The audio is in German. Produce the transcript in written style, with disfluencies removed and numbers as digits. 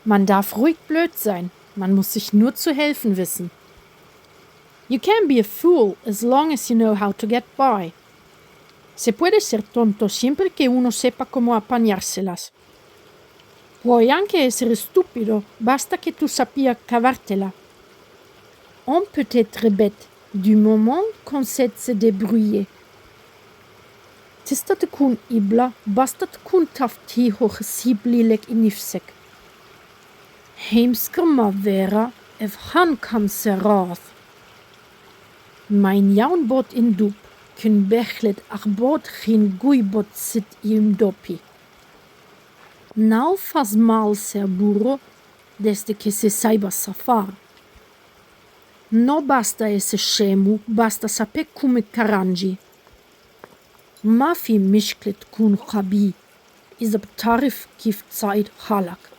Man darf ruhig blöd sein, man muss sich nur zu helfen wissen. You can be a fool as long as you know how to get by. Se puede ser tonto siempre que uno sepa cómo apañárselas. Puoi anche essere stupido, basta que tu sappia cavártela. On peut être bête du moment qu'on sait se débrouiller. Tista tkun ibla, basta tkun taf tieħu ħsieb lilek innifsek. Heimskrma vera efħan kam serath. Mijn jaunbot in dub, kun bechlet arbot geen guibot sit im dopi. Nou faz mal ser burro, desde que se saiba safar. No basta esse scemo, basta saper come carangi. Ma fi mischklet kun chabi, is ab tarif kif Zeit halak.